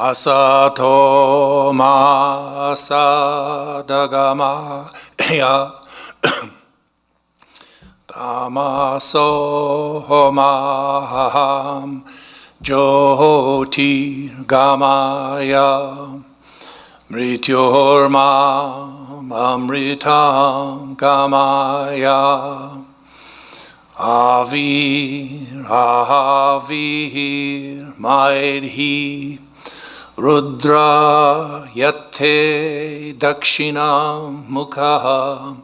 Asato ma sadagamaya tamaso maham jyoti gamaya mrityormam amritam gamaya avir maidhi Rudra yate dakshinam mukham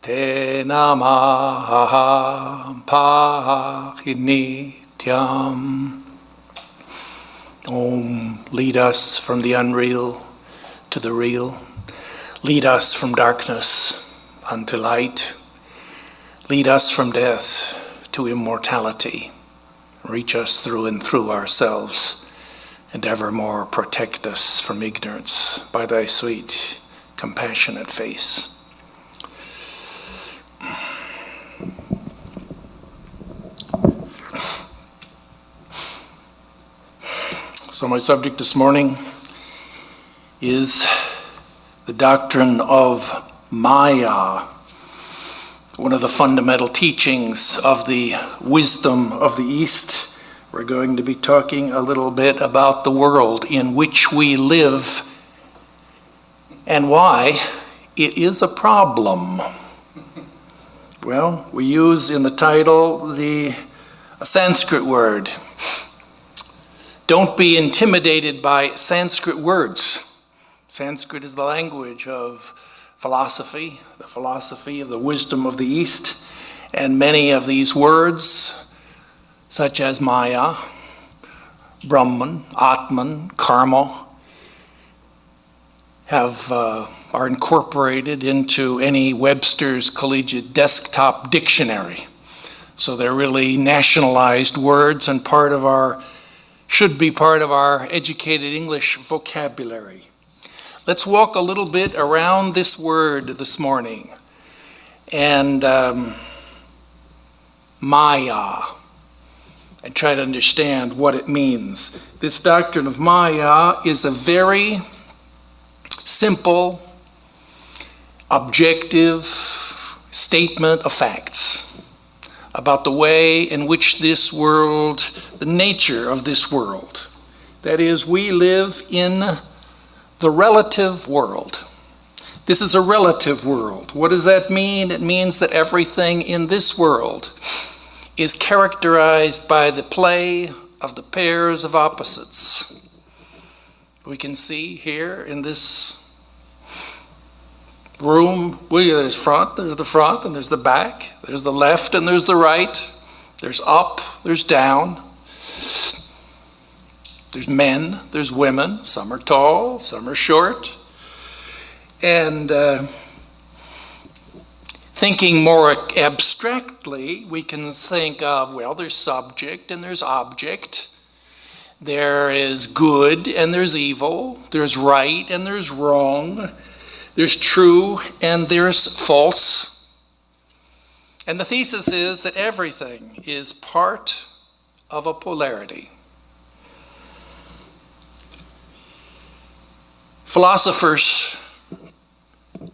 te namaham pahinityam. Om, lead us from the unreal to the real. Lead us from darkness unto light. Lead us from death to immortality. Reach us through and through ourselves, and evermore protect us from ignorance by thy sweet, compassionate face. So my subject this morning is the doctrine of Maya, one of the fundamental teachings of the wisdom of the East. We're going to be talking a little bit about the world in which we live and why it is a problem. Well, we use in the title a Sanskrit word. Don't be intimidated by Sanskrit words. Sanskrit is the language of philosophy, the philosophy of the wisdom of the East, and many of these words, such as Maya, Brahman, Atman, Karma, are incorporated into any Webster's Collegiate Desktop Dictionary. So they're really nationalized words and should be part of our educated English vocabulary. Let's walk a little bit around this word this morning. And Maya, and try to understand what it means. This doctrine of Maya is a very simple, objective statement of facts about the way in which this world, the nature of this world, that is, we live in the relative world. This is a relative world. What does that mean? It means that everything in this world is characterized by the play of the pairs of opposites. We can see here in this room, there's the front, and there's the back, there's the left, and there's the right, there's up, there's down, there's men, there's women, some are tall, some are short, and thinking more abstractly, we can think of, well, there's subject and there's object. There is good and there's evil. There's right and there's wrong. There's true and there's false. And the thesis is that everything is part of a polarity. Philosophers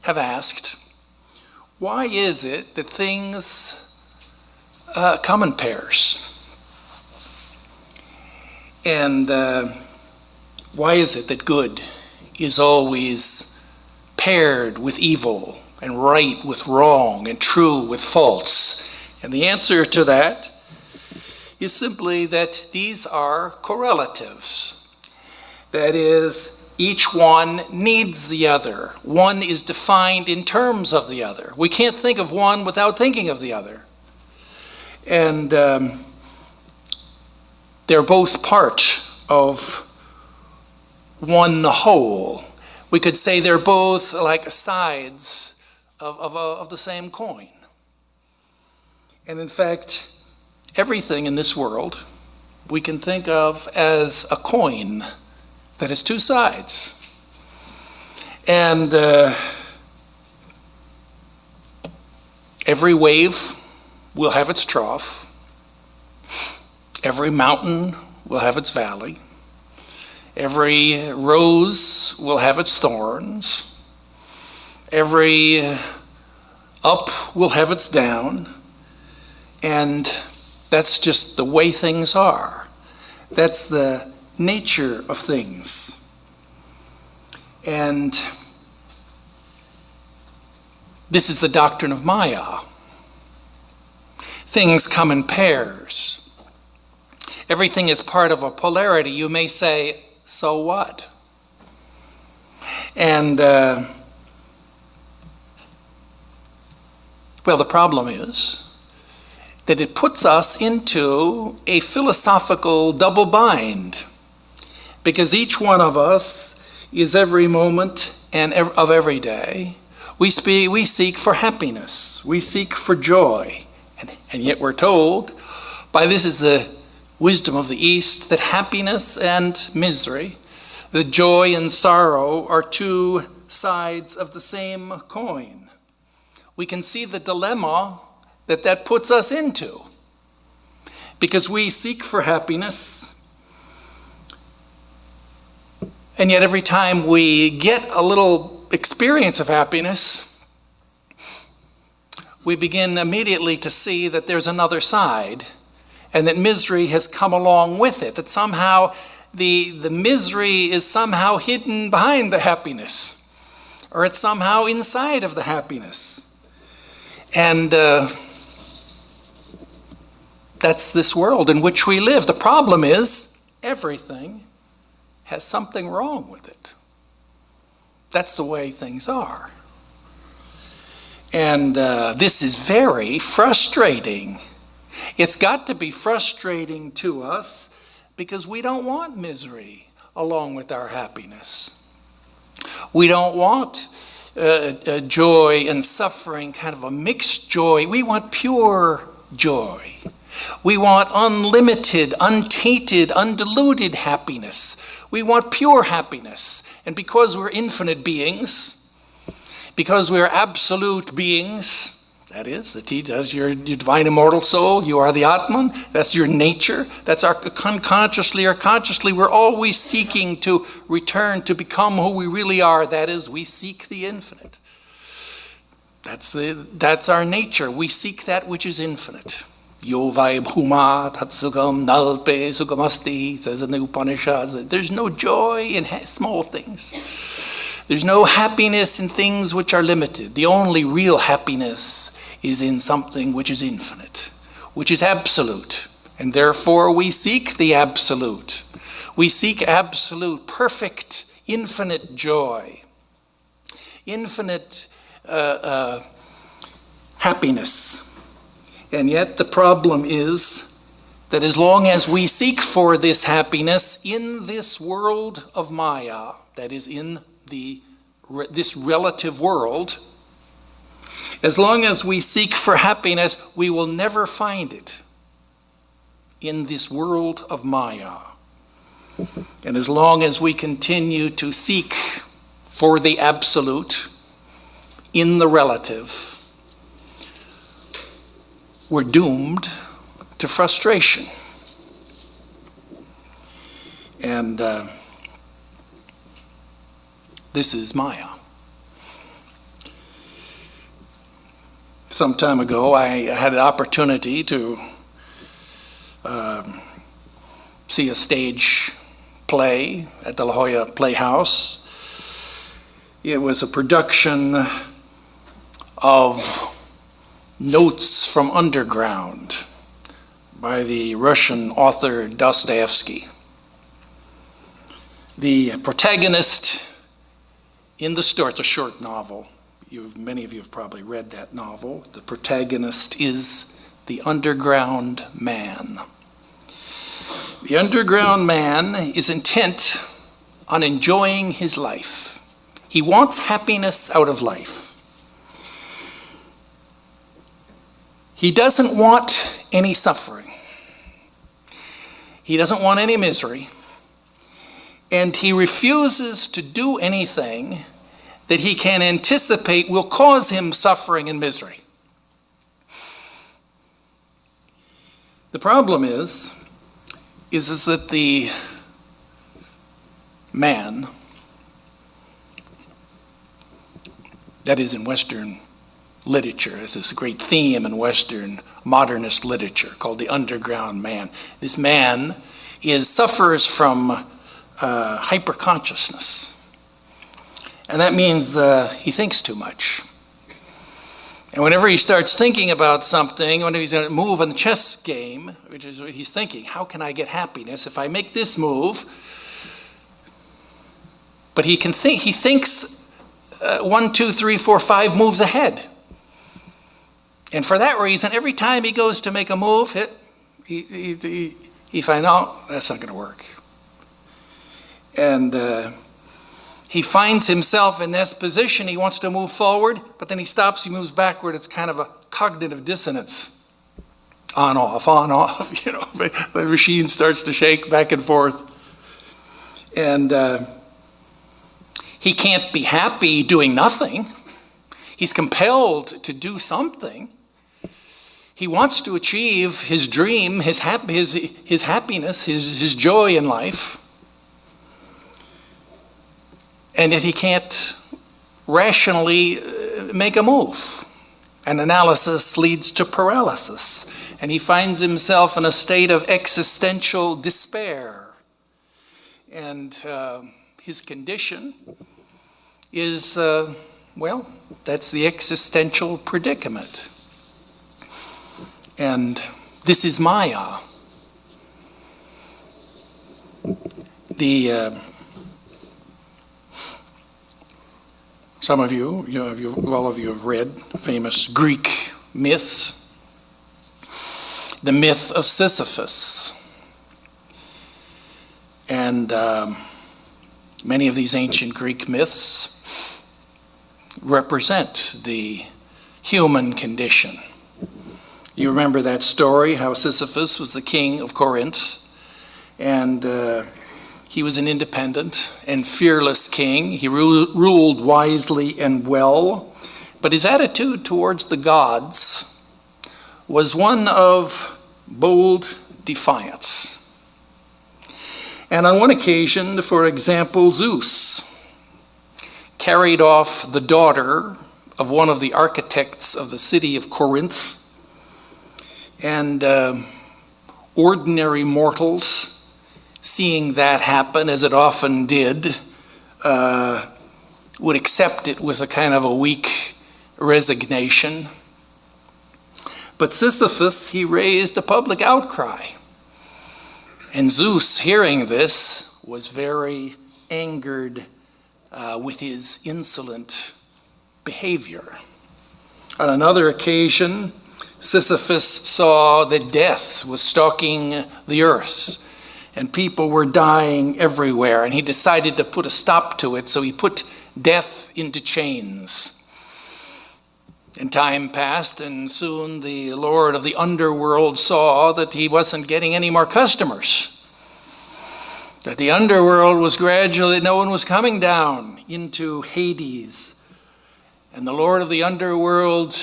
have asked, why is it that things come in pairs? And why is it that good is always paired with evil, and right with wrong, and true with false? And the answer to that is simply that these are correlatives. That is, each one needs the other. One is defined in terms of the other. We can't think of one without thinking of the other. And they're both part of one whole. We could say they're both like sides of the same coin. And in fact, everything in this world we can think of as a coin that has two sides. And every wave will have its trough. Every mountain will have its valley. Every rose will have its thorns. Every up will have its down. And that's just the way things are. That's the nature of things. And this is the doctrine of Maya. Things come in pairs. Everything is part of a polarity. You may say, so what? And, well, the problem is that it puts us into a philosophical double bind, because each one of us is every moment and of every day. We seek for happiness. We seek for joy. And yet we're told, by this is the wisdom of the East, that happiness and misery, the joy and sorrow, are two sides of the same coin. We can see the dilemma that puts us into, because we seek for happiness, and yet every time we get a little experience of happiness, we begin immediately to see that there's another side, and that misery has come along with it, that somehow the misery is somehow hidden behind the happiness, or it's somehow inside of the happiness. And that's this world in which we live. The problem is everything has something wrong with it. That's the way things are. And this is very frustrating. It's got to be frustrating to us because we don't want misery along with our happiness. We don't want joy and suffering, kind of a mixed joy. We want pure joy. We want unlimited, untainted, undiluted happiness. We want pure happiness. And because we're infinite beings, because we're absolute beings, that is, that's your divine immortal soul, you are the Atman, that's your nature, that's our unconsciously or consciously, we're always seeking to return to become who we really are. That is, we seek the infinite. That's our nature. We seek that which is infinite. Yo vai bhuma tatsukam nalpe sukamasti, says in the Upanishads. There's no joy in small things. There's no happiness in things which are limited. The only real happiness is in something which is infinite, which is absolute. And therefore we seek the absolute. We seek absolute, perfect, infinite joy, infinite happiness. And yet the problem is that as long as we seek for this happiness in this world of Maya, that is in this relative world, as long as we seek for happiness, we will never find it in this world of Maya. And as long as we continue to seek for the absolute in the relative, we're doomed to frustration. And this is Maya. Some time ago, I had an opportunity to see a stage play at the La Jolla Playhouse. It was a production of Notes from Underground by the Russian author Dostoevsky. The protagonist in the story, it's a short novel. Many of you have probably read that novel. The protagonist is the underground man. The underground man is intent on enjoying his life. He wants happiness out of life. He doesn't want any suffering. He doesn't want any misery. And he refuses to do anything that he can anticipate will cause him suffering and misery. The problem is that the man, that is in Western literature, there's this great theme in Western modernist literature called the underground man. This man suffers from hyperconsciousness. And that means he thinks too much. And whenever he starts thinking about something, whenever he's going to move in the chess game, which is what he's thinking, how can I get happiness if I make this move? But he thinks 1, 2, 3, 4, 5 moves ahead. And for that reason, every time he goes to make a move, he finds out that's not going to work. And he finds himself in this position. He wants to move forward, but then he stops, he moves backward. It's kind of a cognitive dissonance. On, off, you know. The machine starts to shake back and forth. And he can't be happy doing nothing. He's compelled to do something. He wants to achieve his dream, his happiness, his joy in life. And yet he can't rationally make a move. And analysis leads to paralysis. And he finds himself in a state of existential despair. And his condition is, that's the existential predicament. And this is Maya. Some of you, all of you have read famous Greek myths. The Myth of Sisyphus. And many of these ancient Greek myths represent the human condition. You remember that story, how Sisyphus was the king of Corinth, and he was an independent and fearless king. He ruled wisely and well, but his attitude towards the gods was one of bold defiance. And on one occasion, for example, Zeus carried off the daughter of one of the architects of the city of Corinth, and ordinary mortals, seeing that happen, as it often did, would accept it with a kind of a weak resignation. But Sisyphus, he raised a public outcry. And Zeus, hearing this, was very angered with his insolent behavior. On another occasion, Sisyphus saw that death was stalking the earth and people were dying everywhere, and he decided to put a stop to it, so he put death into chains. And time passed, and soon the Lord of the underworld saw that he wasn't getting any more customers. That the underworld was gradually, no one was coming down into Hades. And the Lord of the underworld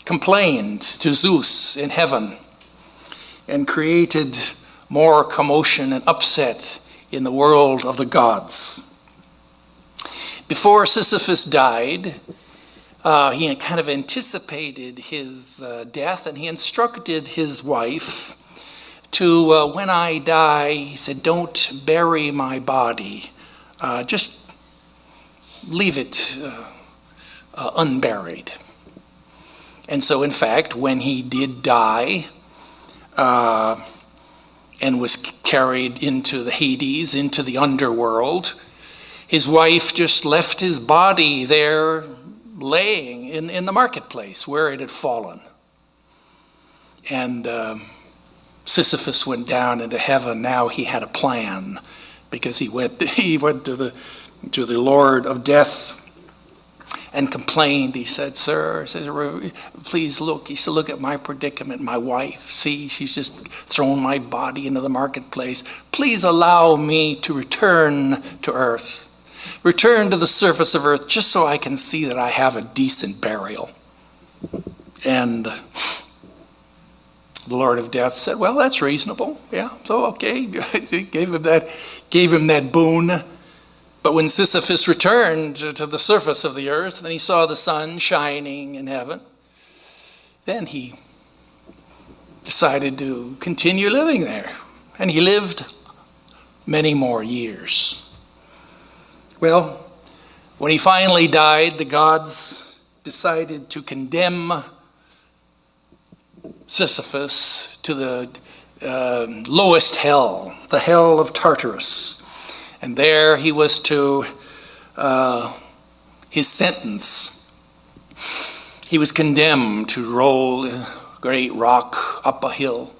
complained to Zeus in heaven and created more commotion and upset in the world of the gods. Before Sisyphus died, he kind of anticipated his death, and he instructed his wife to, when I die, he said, don't bury my body. Just leave it unburied. And so, in fact, when he did die and was carried into the Hades, into the underworld, his wife just left his body there laying in the marketplace where it had fallen. And Sisyphus went down into heaven. Now he had a plan, because he went to the Lord of Death and complained. He said, "Sir, please look." He said, "Look at my predicament. My wife, see, she's just thrown my body into the marketplace. Please allow me to return to earth, return to the surface of earth, just so I can see that I have a decent burial." And the Lord of Death said, "Well, that's reasonable. Yeah, so okay." He gave him that gave him that boon. But when Sisyphus returned to the surface of the earth, and he saw the sun shining in heaven, then he decided to continue living there. And he lived many more years. Well, when he finally died, the gods decided to condemn Sisyphus to the lowest hell, the hell of Tartarus. And there he was to, his sentence, he was condemned to roll a great rock up a hill.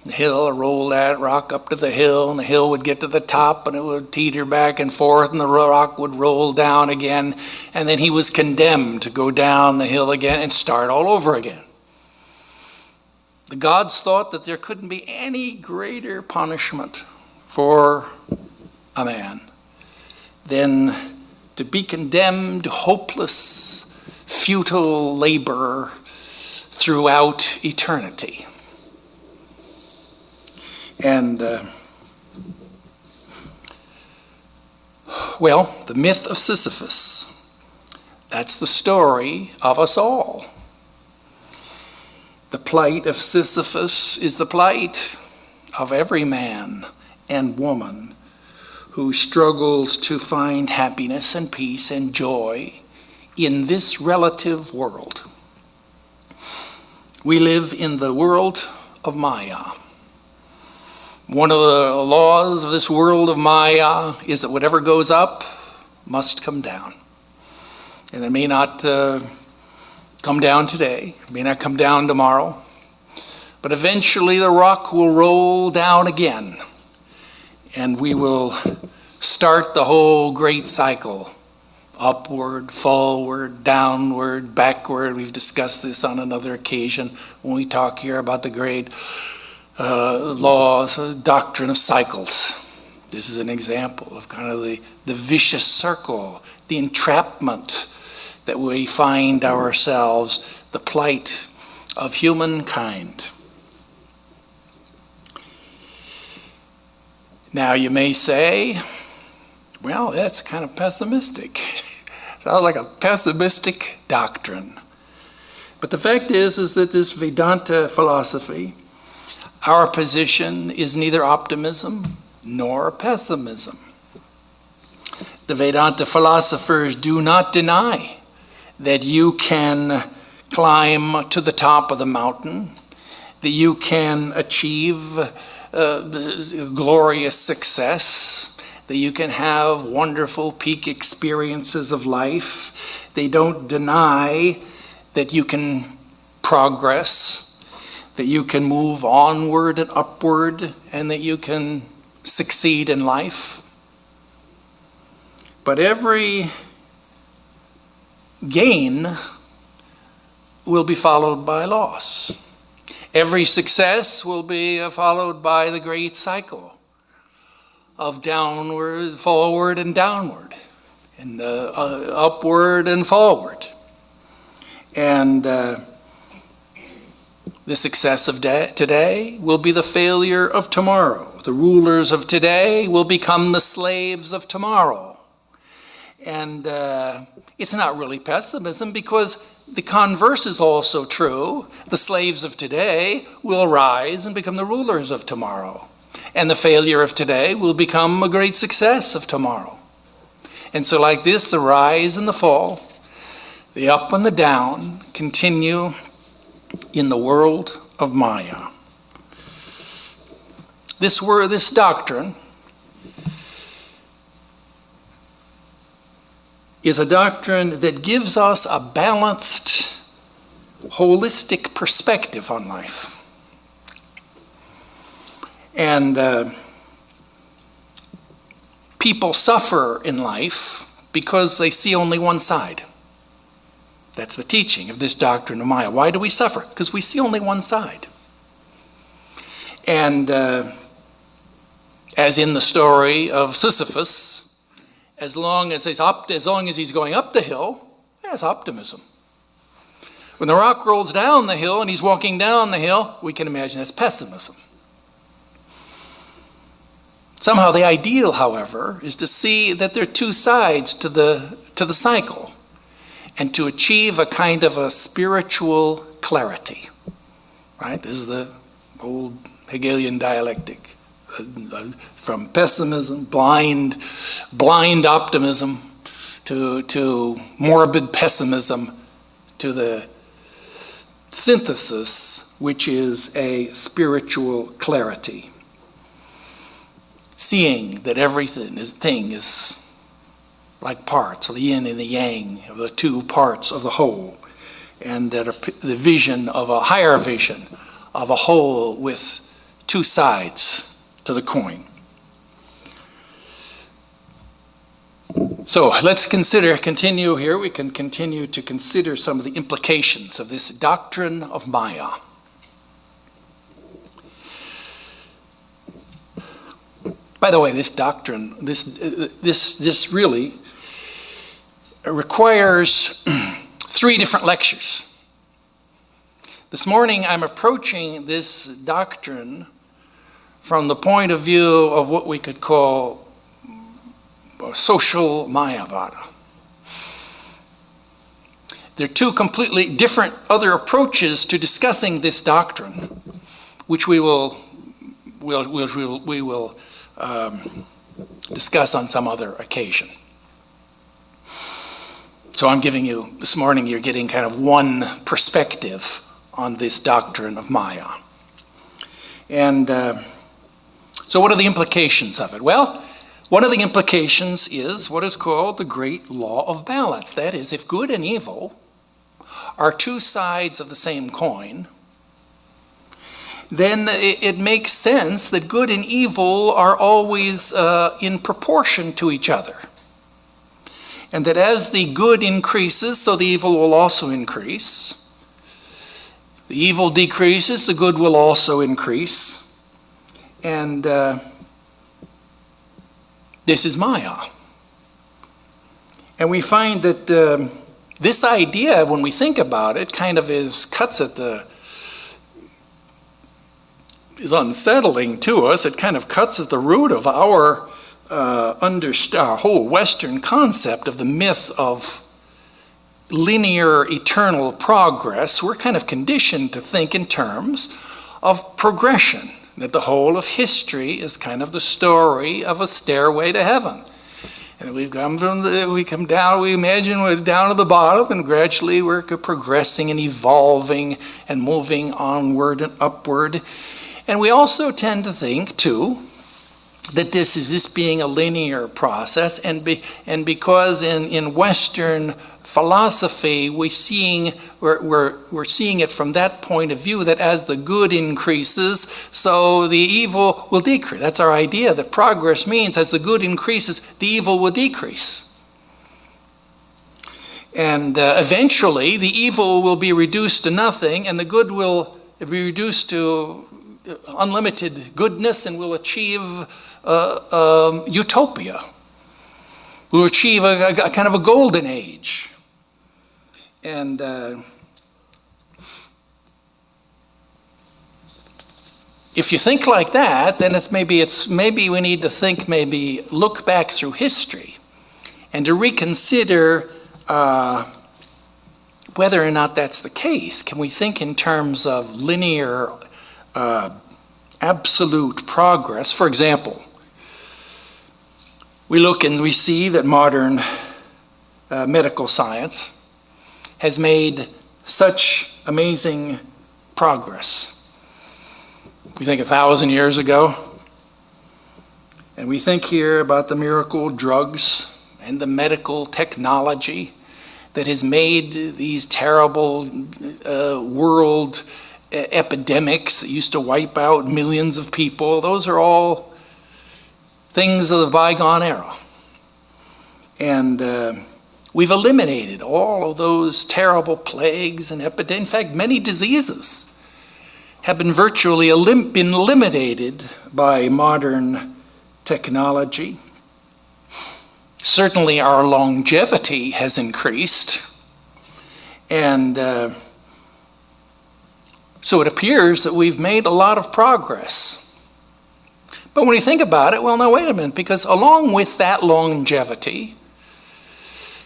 The hill, roll that rock up to the hill, and the hill would get to the top, and it would teeter back and forth, and the rock would roll down again, and then he was condemned to go down the hill again and start all over again. The gods thought that there couldn't be any greater punishment for a man than to be condemned to hopeless, futile labor throughout eternity. And, well, the myth of Sisyphus, that's the story of us all. The plight of Sisyphus is the plight of every man and woman who struggles to find happiness and peace and joy in this relative world. We live in the world of Maya. One of the laws of this world of Maya is that whatever goes up must come down. And it may not come down today, it may not come down tomorrow, but eventually the rock will roll down again, and we will start the whole great cycle. Upward, forward, downward, backward. We've discussed this on another occasion when we talk here about the great laws, doctrine of cycles. This is an example of kind of the vicious circle, the entrapment that we find ourselves, the plight of humankind. Now you may say, well, that's kind of pessimistic. Sounds like a pessimistic doctrine. But the fact is that this Vedanta philosophy, our position is neither optimism nor pessimism. The Vedanta philosophers do not deny that you can climb to the top of the mountain, that you can achieve glorious success, that you can have wonderful peak experiences of life. They don't deny that you can progress, that you can move onward and upward, and that you can succeed in life. But every gain will be followed by loss. Every success will be followed by the great cycle of downward, forward, and downward, and upward and forward. And the success of today will be the failure of tomorrow. The rulers of today will become the slaves of tomorrow. And it's not really pessimism, because the converse is also true. The slaves of today will rise and become the rulers of tomorrow. And the failure of today will become a great success of tomorrow. And so like this, the rise and the fall, the up and the down, continue in the world of Maya. This doctrine is a doctrine that gives us a balanced, holistic perspective on life. And people suffer in life because they see only one side. That's the teaching of this doctrine of Maya. Why do we suffer? Because we see only one side. And as in the story of Sisyphus, as long as he's going up the hill, that's optimism. When the rock rolls down the hill and he's walking down the hill, we can imagine that's pessimism. Somehow the ideal, however, is to see that there are two sides to the cycle, and to achieve a kind of a spiritual clarity. Right? This is the old Hegelian dialectic. From pessimism, blind optimism, to morbid pessimism, to the synthesis, which is a spiritual clarity. Seeing that everything is like parts of the yin and the yang, of the two parts of the whole, and that the vision of a higher vision of a whole with two sides to the coin. So let's continue here. We can continue to consider some of the implications of this doctrine of Maya. By the way, this doctrine, this really requires 3 different lectures. This morning I'm approaching this doctrine from the point of view of what we could call social Mayavada. There are 2 completely different other approaches to discussing this doctrine, which we will discuss on some other occasion. So I'm giving you, this morning you're getting kind of one perspective on this doctrine of Maya. And so what are the implications of it? Well, one of the implications is what is called the great law of balance. That is, if good and evil are 2 sides of the same coin, then it makes sense that good and evil are always in proportion to each other. And that as the good increases, so the evil will also increase. The evil decreases, the good will also increase. And this is Maya. And we find that this idea, when we think about it, kind of is unsettling to us. It kind of cuts at the root of our whole Western concept of the myth of linear eternal progress. We're kind of conditioned to think in terms of progression, that the whole of history is kind of the story of a stairway to heaven. And we come down, we imagine we're down at the bottom, and gradually we're progressing and evolving and moving onward and upward. And we also tend to think, too, that this being a linear process, and because in Western philosophy we're seeing it from that point of view, that as the good increases, so the evil will decrease. That's our idea, that progress means as the good increases, the evil will decrease. And eventually the evil will be reduced to nothing, and the good will be reduced to unlimited goodness, and will achieve utopia. We'll achieve a kind of a golden age. And if you think like that, then maybe we need to look back through history and to reconsider whether or not that's the case. Can we think in terms of linear absolute progress? For example, we look and we see that modern medical science has made such amazing progress. We think 1,000 years ago, and we think here about the miracle drugs and the medical technology that has made these terrible world epidemics that used to wipe out millions of people. Those are all things of the bygone era. And we've eliminated all of those terrible plagues and epidemics. In fact, many diseases have been virtually eliminated by modern technology. Certainly our longevity has increased. And so it appears that we've made a lot of progress. But when you think about it, well, now wait a minute, because along with that longevity,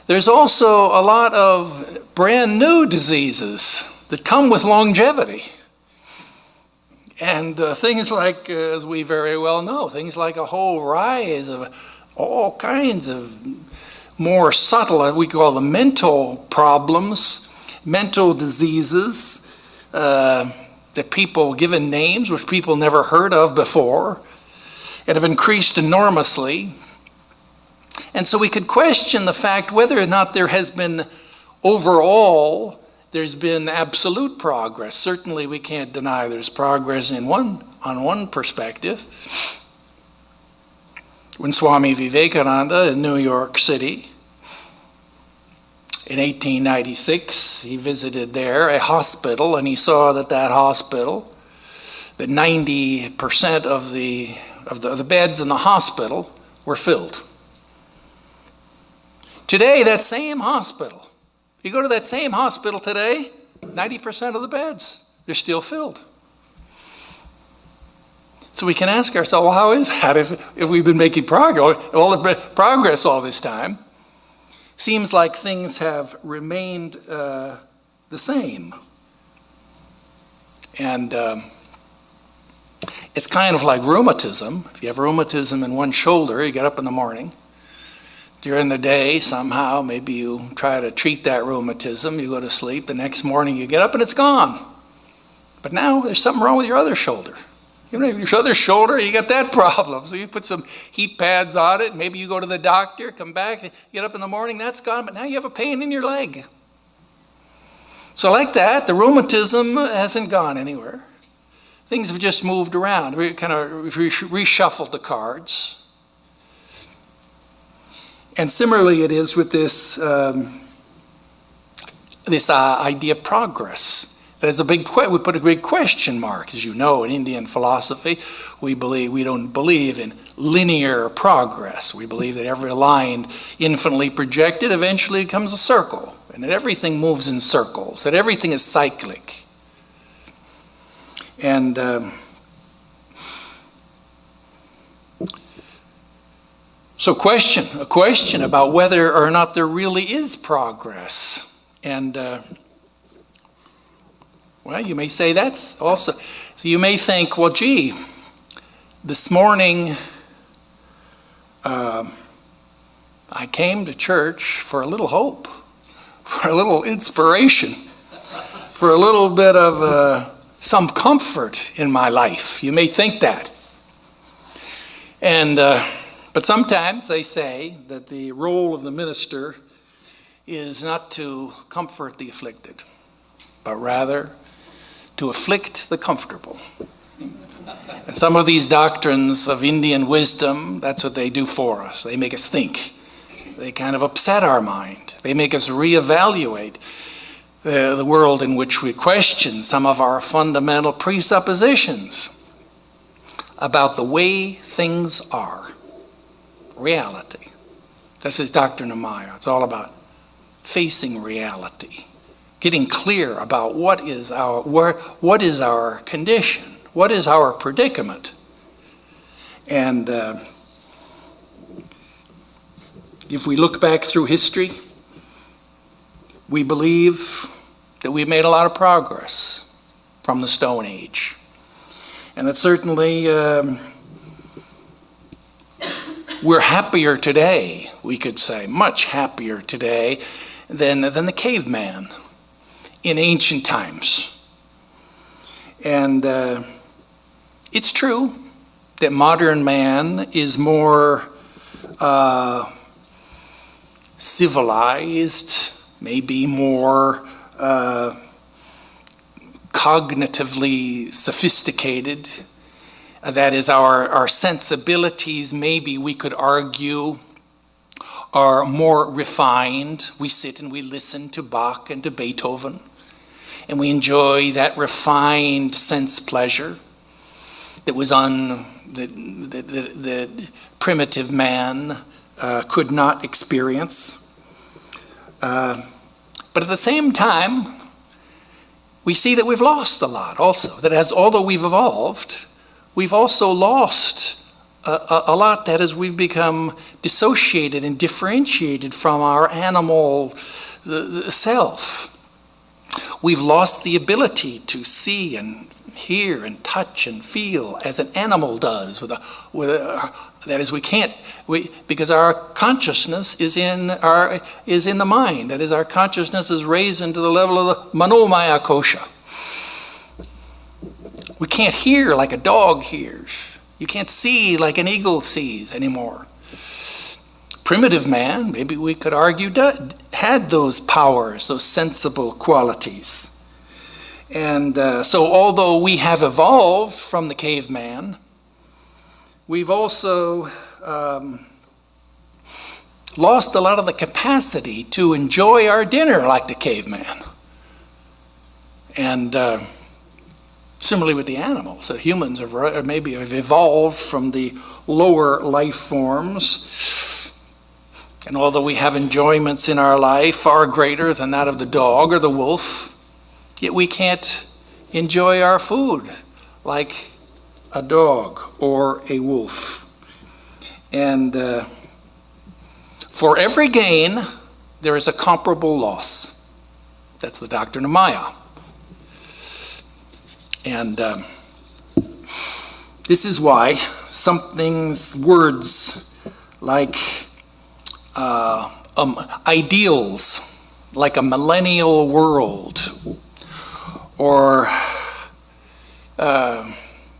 there's also a lot of brand new diseases that come with longevity. And things like, as we very well know, things like a whole rise of all kinds of more subtle, we call them mental problems, mental diseases that people given names which people never heard of before and have increased enormously. And so we could question the fact whether or not there has been overall, there's been absolute progress. Certainly we can't deny there's progress on one perspective. When Swami Vivekananda in New York City in 1896, he visited there a hospital, and he saw that hospital, that 90% of the beds in the hospital were filled. Today, that same hospital, you go to that same hospital today, 90% of the beds, they're still filled. So we can ask ourselves, well, how is that if we've been making progress, all this time? Seems like things have remained the same. And it's kind of like rheumatism. If you have rheumatism in one shoulder, you get up in the morning. During the day, somehow, maybe you try to treat that rheumatism, you go to sleep, the next morning you get up and it's gone. But now there's something wrong with your other shoulder. You know, your other shoulder, you got that problem. So you put some heat pads on it, maybe you go to the doctor, come back, get up in the morning, that's gone, but now you have a pain in your leg. So like that, the rheumatism hasn't gone anywhere. Things have just moved around. We kind of reshuffled the cards. And similarly it is with this idea of progress. There's we put a big question mark. As you know, in Indian philosophy, we don't believe in linear progress. We believe that every line infinitely projected eventually becomes a circle, and that everything moves in circles, that everything is cyclic. And so a question about whether or not there really is progress. And well, you may say that's also, so you may think, well, gee, this morning I came to church for a little hope, for a little inspiration, for a little bit of some comfort in my life. You may think that. And but sometimes they say that the role of the minister is not to comfort the afflicted, but rather to afflict the comfortable. And some of these doctrines of Indian wisdom, that's what they do for us. They make us think. They kind of upset our mind. They make us reevaluate the world in which we question some of our fundamental presuppositions about the way things are. Reality. This is Doctrine of Maya. It's all about facing reality. Getting clear about what is our condition, what is our predicament. And if we look back through history, we believe that we've made a lot of progress from the Stone Age. And that certainly we're happier today, we could say, much happier today than the caveman in ancient times. And it's true that modern man is more civilized, maybe more cognitively sophisticated. That is, our sensibilities, maybe we could argue, are more refined. We sit and we listen to Bach and to Beethoven, and we enjoy that refined sense pleasure that was the primitive man could not experience. But at the same time, we see that we've lost a lot also. That although we've evolved, we've also lost a lot. That is, we've become dissociated and differentiated from our animal self. We've lost the ability to see and hear and touch and feel as an animal does. That is, because our consciousness is in the mind. That is, our consciousness is raised into the level of the Manomaya kosha. We can't hear like a dog hears. You can't see like an eagle sees anymore. Primitive man, maybe we could argue, had those powers, those sensible qualities. And so although we have evolved from the caveman, we've also lost a lot of the capacity to enjoy our dinner like the caveman. And similarly with the animals, so humans have maybe evolved from the lower life forms. And although we have enjoyments in our life far greater than that of the dog or the wolf, yet we can't enjoy our food like a dog or a wolf. And for every gain, there is a comparable loss. That's the doctrine of Maya. And this is why words like ideals, like a millennial world, or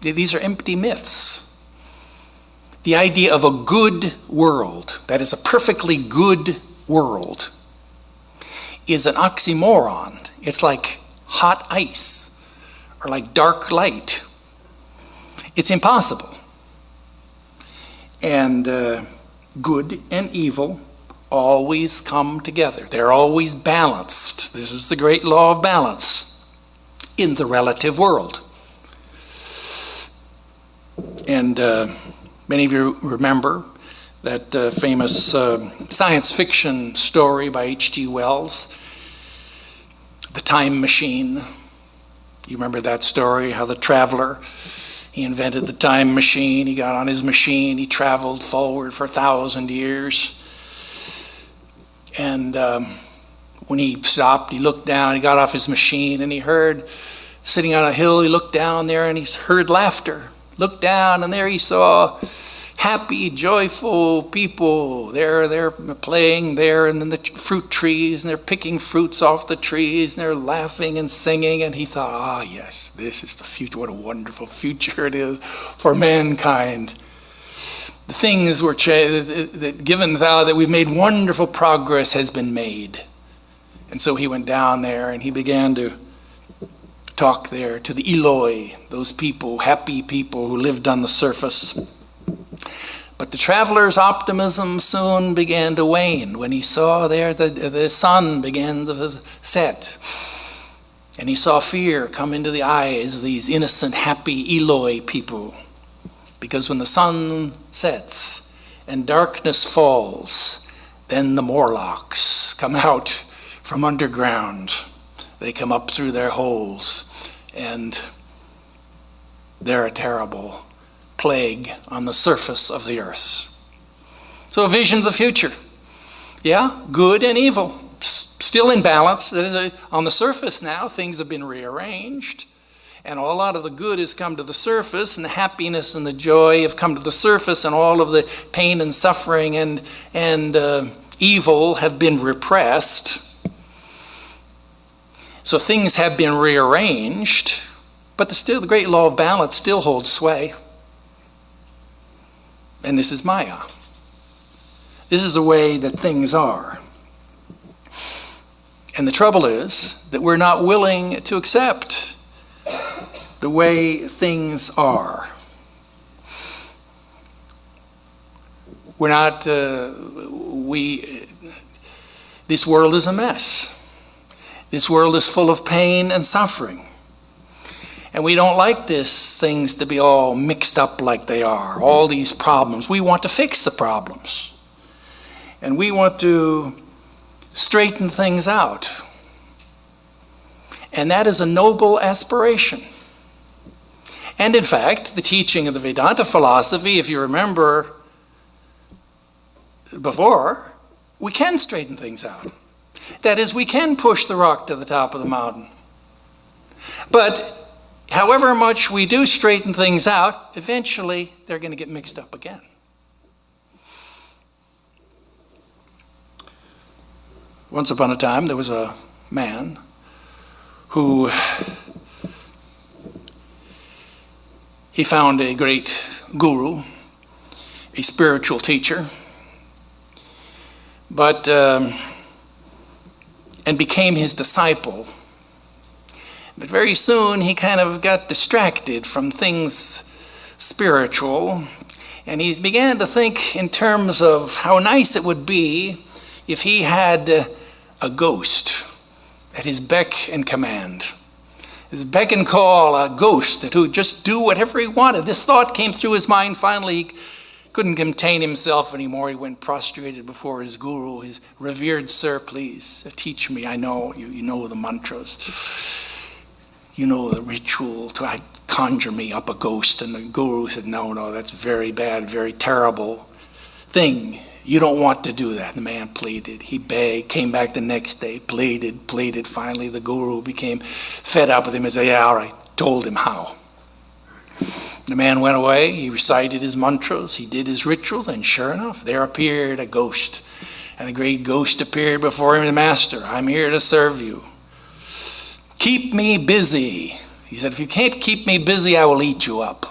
these are empty myths. The idea of a good world, that is a perfectly good world, is an oxymoron. It's like hot ice or like dark light. It's impossible. And good and evil always come together. They're always balanced. This is the great law of balance in the relative world. And many of you remember that famous science fiction story by H.G. Wells, The Time Machine. You remember that story, how the traveler, he invented the time machine, he got on his machine, he traveled forward for 1,000 years. And when he stopped, he looked down, he got off his machine, and he heard, sitting on a hill, he looked down there and he heard laughter. Looked down, and there he saw happy, joyful people. They're playing there in the fruit trees, and they're picking fruits off the trees, and they're laughing and singing. And he thought, yes, this is the future. What a wonderful future it is for mankind. The things were that given thou that we've made wonderful progress has been made. And so he went down there and he began to talk there to the Eloi, those people, happy people who lived on the surface. But the traveler's optimism soon began to wane when he saw there the sun began to set. And he saw fear come into the eyes of these innocent, happy Eloi people. Because when the sun sets and darkness falls, then the Morlocks come out from underground. They come up through their holes, and they're a terrible plague on the surface of the earth. So a vision of the future. Yeah, good and evil, still in balance. That is, on the surface now, things have been rearranged. And a lot of the good has come to the surface, and the happiness and the joy have come to the surface, and all of the pain and suffering and evil have been repressed. So things have been rearranged, but the great law of balance still holds sway. And this is Maya. This is the way that things are. And the trouble is that we're not willing to accept the way things are. We're not, this world is a mess. This world is full of pain and suffering. And we don't like things to be all mixed up like they are, all these problems. We want to fix the problems. And we want to straighten things out. And that is a noble aspiration. And in fact, the teaching of the Vedanta philosophy, if you remember before, we can straighten things out. That is, we can push the rock to the top of the mountain. But however much we do straighten things out, eventually they're going to get mixed up again. Once upon a time, there was a man who he found a great guru, a spiritual teacher, and became his disciple. But very soon he kind of got distracted from things spiritual, and he began to think in terms of how nice it would be if he had a ghost at his beck and command. His beck and call, a ghost that would just do whatever he wanted. This thought came through his mind. Finally, he couldn't contain himself anymore. He went prostrated before his guru, his revered sir, please teach me. I know, you know the mantras. You know the ritual to conjure me up a ghost. And the guru said, no, that's very bad, very terrible thing. You don't want to do that. The man pleaded. He begged, came back the next day, pleaded. Finally, the guru became fed up with him and said, yeah, all right, told him how. The man went away. He recited his mantras. He did his rituals, and sure enough, there appeared a ghost. And the great ghost appeared before him, the master, I'm here to serve you. Keep me busy. He said, if you can't keep me busy, I will eat you up.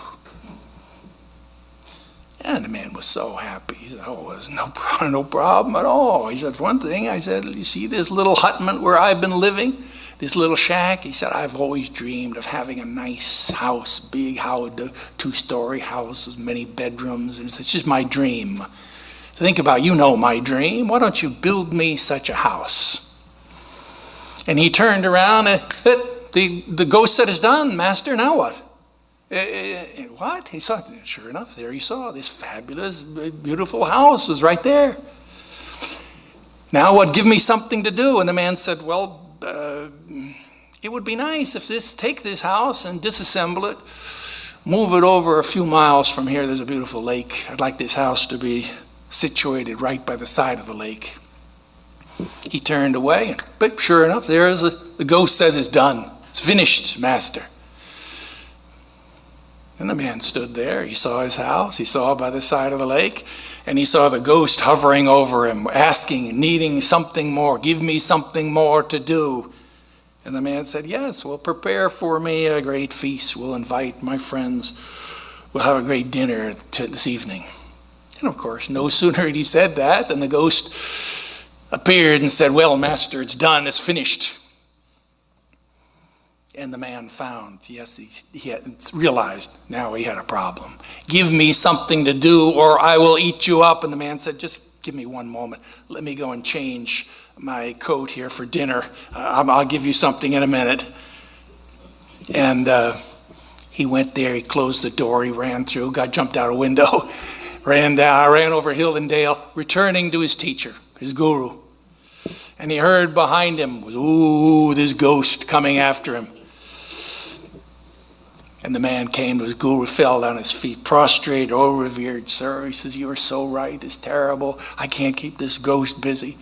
And the man was so happy. He said, oh, there's no problem at all. He said, one thing, I said, you see this little hutment where I've been living? This little shack? He said, I've always dreamed of having a nice house, big house, two-story house with many bedrooms. And it's just my dream. So think about, you know my dream. Why don't you build me such a house? And he turned around and the ghost said, it's done, master, now what? What? He saw, sure enough, there he saw this fabulous, beautiful house was right there. Now what, give me something to do? And the man said, well, it would be nice if take this house and disassemble it, move it over a few miles from here. There's a beautiful lake. I'd like this house to be situated right by the side of the lake. He turned away, but sure enough, the ghost says it's done. It's finished, master. And the man stood there. He saw his house. He saw by the side of the lake. And he saw the ghost hovering over him, asking, needing something more. Give me something more to do. And the man said, yes, well, prepare for me a great feast. We'll invite my friends. We'll have a great dinner this evening. And of course, no sooner had he said that than the ghost appeared and said, well, master, it's done. It's finished. And the man found, yes, he had realized now he had a problem. Give me something to do or I will eat you up. And the man said, just give me one moment. Let me go and change my coat here for dinner. I'll give you something in a minute. And he went there, he closed the door, he ran through, jumped out a window, ran over hill and dale, returning to his teacher, his guru. And he heard behind him, this ghost coming after him. And the man came to his guru, fell down his feet, prostrate, oh, revered sir. He says, you are so right, it's terrible. I can't keep this ghost busy.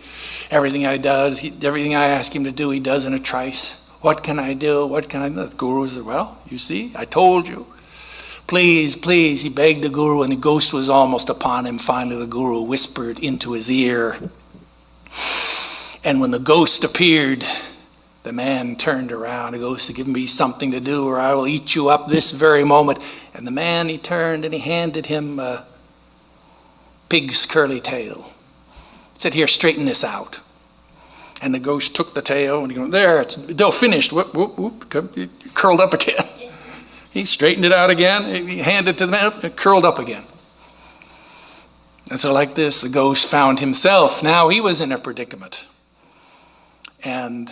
Everything I ask him to do, he does in a trice. What can I do? What can I do? The guru said, well, you see, I told you. Please, please, he begged the guru, and the ghost was almost upon him. Finally, the guru whispered into his ear. And when the ghost appeared, the man turned around. The ghost said, give me something to do or I will eat you up this very moment. And the man, he turned and he handed him a pig's curly tail. He said, here, straighten this out. And the ghost took the tail and he went, there, it's finished. Whoop, whoop, whoop, curled up again. He straightened it out again. He handed it to the man, it curled up again. And so like this, the ghost found himself. Now he was in a predicament. And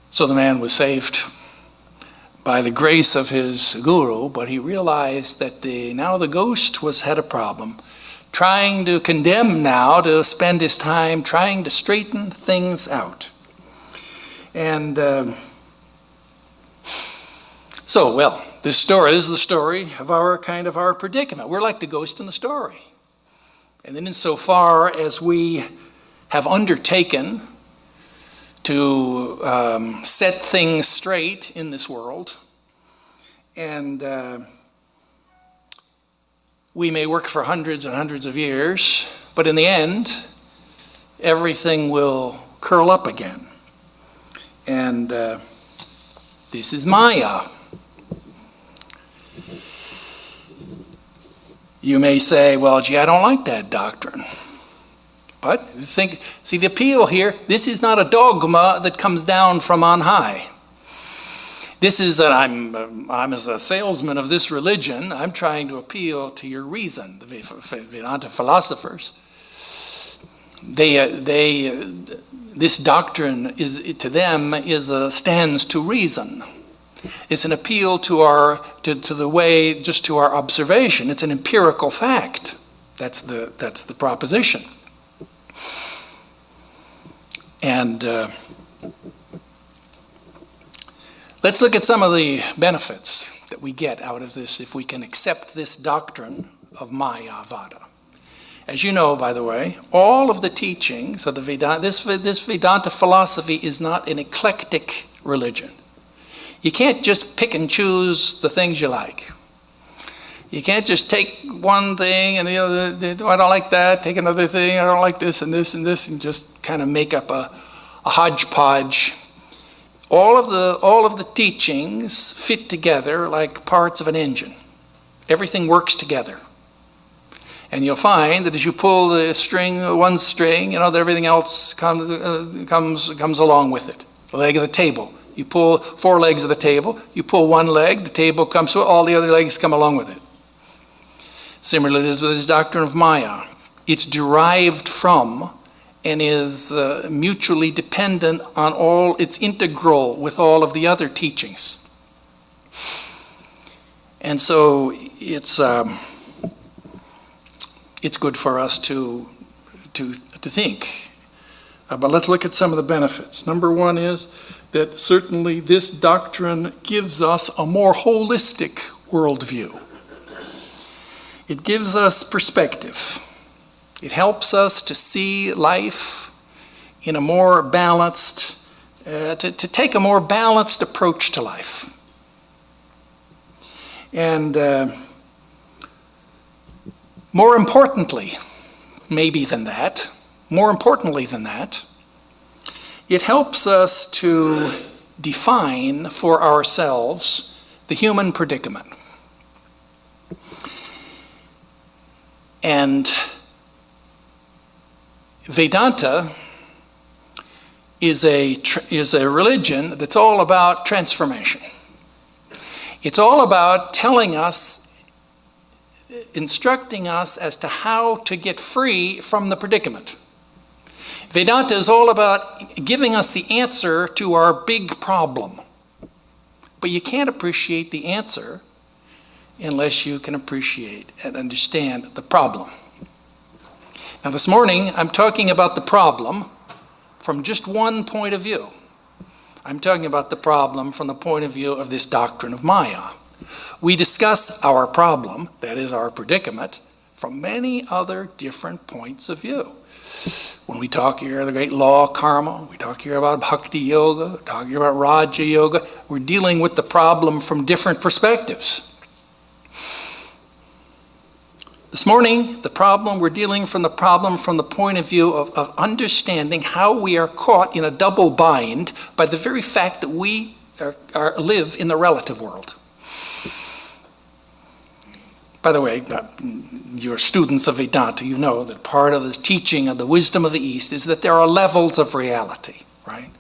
so the man was saved by the grace of his guru, but he realized that now the ghost had a problem, trying to condemn now to spend his time trying to straighten things out. And So, well, this story is the story of our predicament. We're like the ghost in the story. And then insofar as we have undertaken to set things straight in this world, and we may work for hundreds and hundreds of years, but in the end, everything will curl up again. And this is Maya. You may say, well, gee, I don't like that doctrine. But see the appeal here, this is not a dogma that comes down from on high. This is, I'm as a salesman of this religion, I'm trying to appeal to your reason. The Vedanta philosophers, this doctrine to them stands to reason. It's an appeal to our observation. It's an empirical fact. That's the proposition. And let's look at some of the benefits that we get out of this if we can accept this doctrine of Maya Vada. As you know, by the way, all of the teachings of the Vedanta, this Vedanta philosophy is not an eclectic religion. You can't just pick and choose the things you like. You can't just take one thing and the other, I don't like that, take another thing, I don't like this and this and this, and just kind of make up a hodgepodge. All of the teachings fit together like parts of an engine. Everything works together. And you'll find that as you pull the string, one string, that everything else comes along with it. The leg of the table. You pull 4 legs of the table, you pull one leg, the table comes to it, all the other legs come along with it. Similarly, it is with this doctrine of Maya. It's derived from and is mutually dependent on all, it's integral with all of the other teachings. And so it's good for us to think. But let's look at some of the benefits. Number one is that certainly this doctrine gives us a more holistic worldview. It gives us perspective. It helps us to see life in a more balanced, to take a more balanced approach to life. And more importantly than that, it helps us to define for ourselves the human predicament. And Vedanta is a religion that's all about transformation. It's all about telling us, instructing us as to how to get free from the predicament. Vedanta is all about giving us the answer to our big problem. But you can't appreciate the answer unless you can appreciate and understand the problem. Now this morning, I'm talking about the problem from just one point of view. I'm talking about the problem from the point of view of this doctrine of Maya. We discuss our problem, that is our predicament, from many other different points of view. When we talk here the great law of karma, we talk here about bhakti yoga, talking about raja yoga, we're dealing with the problem from different perspectives. This morning, we're dealing from the problem from the point of view of understanding how we are caught in a double bind by the very fact that we live in the relative world. By the way, you're students of Vedanta, you know that part of this teaching of the wisdom of the East is that there are levels of reality, right?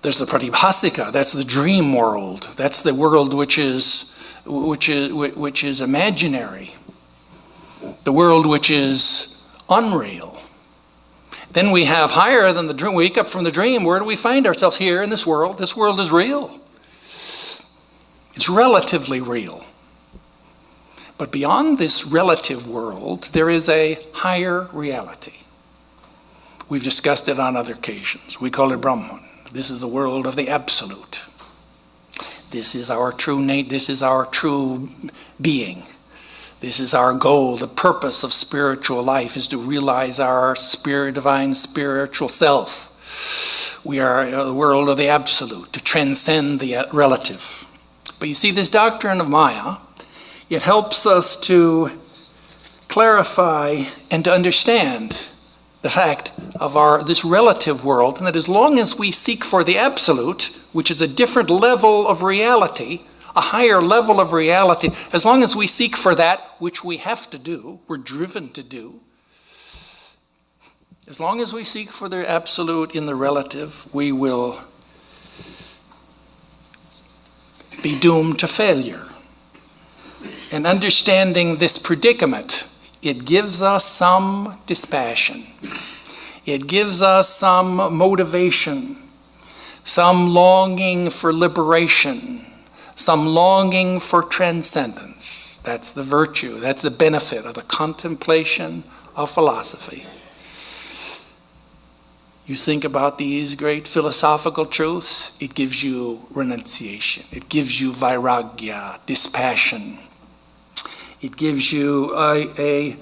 There's the pratibhasika, that's the dream world. That's the world which is imaginary. The world which is unreal. Then we have higher than the dream. We wake up from the dream. Where do we find ourselves? Here in this world. This world is real. It's relatively real. But beyond this relative world, there is a higher reality. We've discussed it on other occasions. We call it Brahman. This is the world of the absolute. This is our true this is our true being. This is our goal. The purpose of spiritual life is to realize our divine spiritual self. We are the world of the absolute, to transcend the relative. But you see, this doctrine of Maya, it helps us to clarify and to understand the fact of this relative world, and that as long as we seek for the absolute, which is a different level of reality, a higher level of reality, as long as we seek for that which we have to do, we're driven to do, as long as we seek for the absolute in the relative, we will be doomed to failure. And understanding this predicament, it gives us some dispassion. It gives us some motivation, some longing for liberation, some longing for transcendence. That's the virtue, that's the benefit of the contemplation of philosophy. You think about these great philosophical truths, it gives you renunciation, it gives you vairagya, dispassion. It gives you a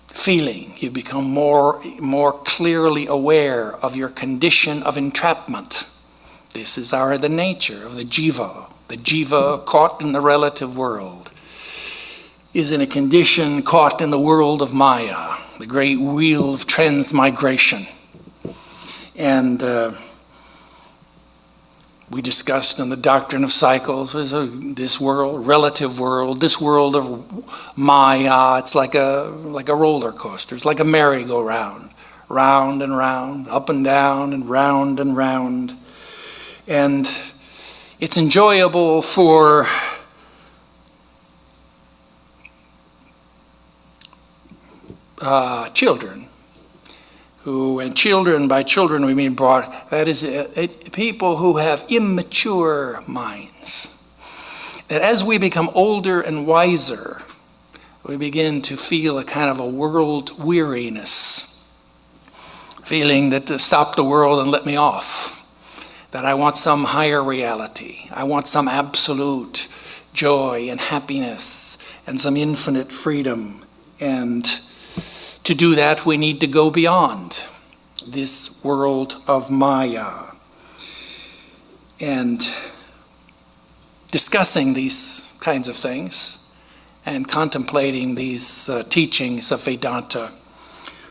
feeling. You become more clearly aware of your condition of entrapment. This is the nature of the jiva. The jiva caught in the relative world is in a condition caught in the world of Maya, the great wheel of transmigration. And we discussed in the Doctrine of Cycles, this world, relative world, this world of Maya, it's like a roller coaster. It's like a merry-go-round, round and round, up and down and round and round. And it's enjoyable for children. By children we mean that is people who have immature minds. That as we become older and wiser, we begin to feel a kind of a world weariness, feeling that to stop the world and let me off, that I want some higher reality, I want some absolute joy and happiness and some infinite freedom, and to do that, we need to go beyond this world of Maya. And discussing these kinds of things and contemplating these teachings of Vedanta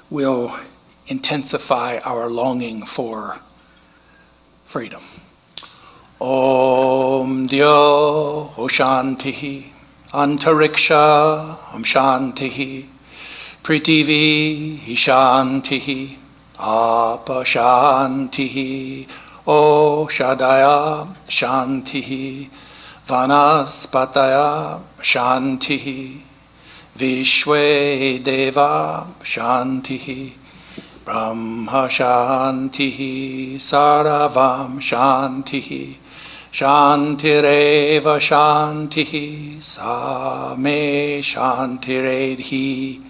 will intensify our longing for freedom. Om Dyo Shantihi Antariksha Shantihi Prithvi Shantihi Apa Shantihi Oshadaya Shantihi Vanaspataya Shantihi Vishwe Deva Shantihi Brahma Shantihi Saravam Shantihi Shantireva Shantihi Same Shantiredhi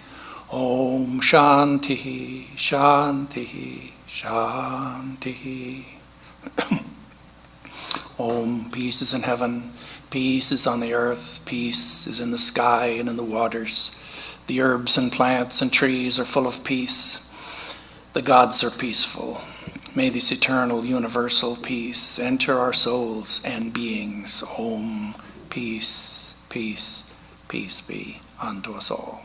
Om Shantihi, Shantihi, Shantihi. Om, peace is in heaven, peace is on the earth, peace is in the sky and in the waters. The herbs and plants and trees are full of peace. The gods are peaceful. May this eternal, universal peace enter our souls and beings. Om, peace, peace, peace be unto us all.